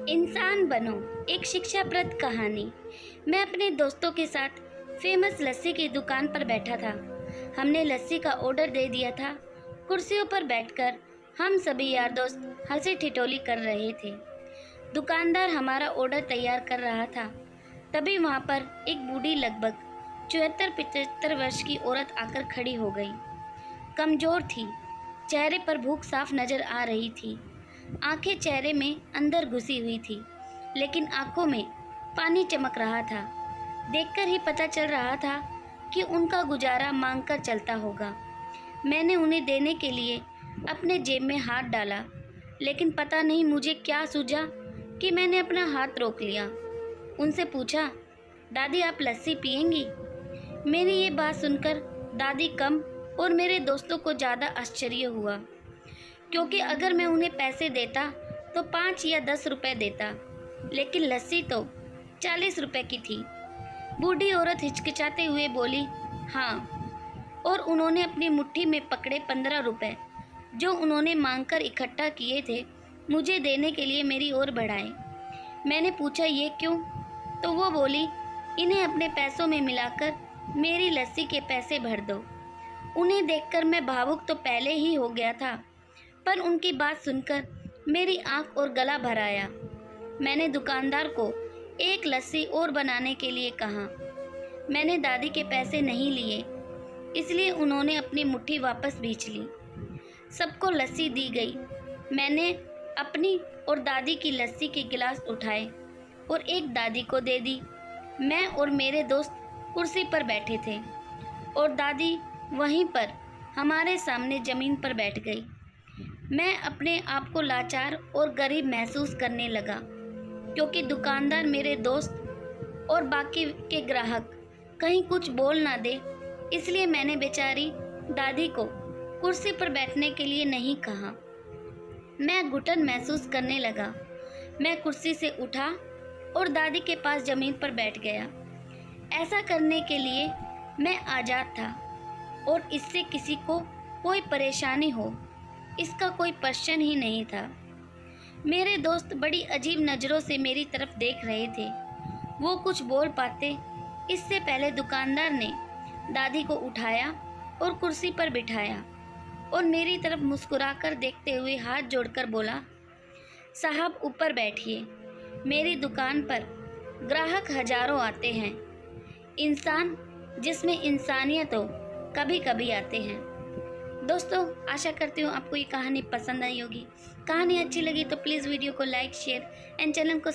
इंसान बनो, एक शिक्षाप्रद कहानी। मैं अपने दोस्तों के साथ फेमस लस्सी की दुकान पर बैठा था। हमने लस्सी का ऑर्डर दे दिया था। कुर्सियों पर बैठकर हम सभी यार दोस्त हंसी ठिठोली कर रहे थे। दुकानदार हमारा ऑर्डर तैयार कर रहा था। तभी वहाँ पर एक बूढ़ी लगभग 74-75 वर्ष की औरत आकर खड़ी हो गई। कमजोर थी, चेहरे पर भूख साफ नजर आ रही थी। आंखें चेहरे में अंदर घुसी हुई थी, लेकिन आंखों में पानी चमक रहा था। देखकर ही पता चल रहा था कि उनका गुजारा मांगकर चलता होगा। मैंने उन्हें देने के लिए अपने जेब में हाथ डाला, लेकिन पता नहीं मुझे क्या सूझा कि मैंने अपना हाथ रोक लिया। उनसे पूछा, दादी आप लस्सी पिएंगी? मेरी ये बात सुनकर दादी कम और मेरे दोस्तों को ज़्यादा आश्चर्य हुआ, क्योंकि अगर मैं उन्हें पैसे देता तो 5 या 10 रुपए देता, लेकिन लस्सी तो 40 रुपए की थी। बूढ़ी औरत हिचकिचाते हुए बोली, हाँ, और उन्होंने अपनी मुट्ठी में पकड़े 15 रुपए जो उन्होंने मांगकर इकट्ठा किए थे मुझे देने के लिए मेरी ओर बढ़ाए। मैंने पूछा, ये क्यों? तो वो बोली, इन्हें अपने पैसों में मिलाकर मेरी लस्सी के पैसे भर दो। उन्हें देखकर मैं भावुक तो पहले ही हो गया था, पर उनकी बात सुनकर मेरी आंख और गला भर आया। मैंने दुकानदार को एक लस्सी और बनाने के लिए कहा। मैंने दादी के पैसे नहीं लिए, इसलिए उन्होंने अपनी मुट्ठी वापस भींच ली। सबको लस्सी दी गई। मैंने अपनी और दादी की लस्सी के गिलास उठाए और एक दादी को दे दी। मैं और मेरे दोस्त कुर्सी पर बैठे थे और दादी वहीं पर हमारे सामने ज़मीन पर बैठ गई। मैं अपने आप को लाचार और गरीब महसूस करने लगा, क्योंकि दुकानदार मेरे दोस्त और बाकी के ग्राहक कहीं कुछ बोल ना दे, इसलिए मैंने बेचारी दादी को कुर्सी पर बैठने के लिए नहीं कहा। मैं घुटन महसूस करने लगा। मैं कुर्सी से उठा और दादी के पास ज़मीन पर बैठ गया। ऐसा करने के लिए मैं आज़ाद था और इससे किसी को कोई परेशानी हो, इसका कोई प्रश्न ही नहीं था। मेरे दोस्त बड़ी अजीब नज़रों से मेरी तरफ देख रहे थे। वो कुछ बोल पाते इससे पहले दुकानदार ने दादी को उठाया और कुर्सी पर बिठाया और मेरी तरफ मुस्कुराकर देखते हुए हाथ जोड़कर बोला, साहब ऊपर बैठिए। मेरी दुकान पर ग्राहक हजारों आते हैं, इंसान जिसमें इंसानियत हो कभी कभी आते हैं। दोस्तों, आशा करती हूँ आपको ये कहानी पसंद आई होगी। कहानी अच्छी लगी तो प्लीज़ वीडियो को लाइक, शेयर एंड चैनल को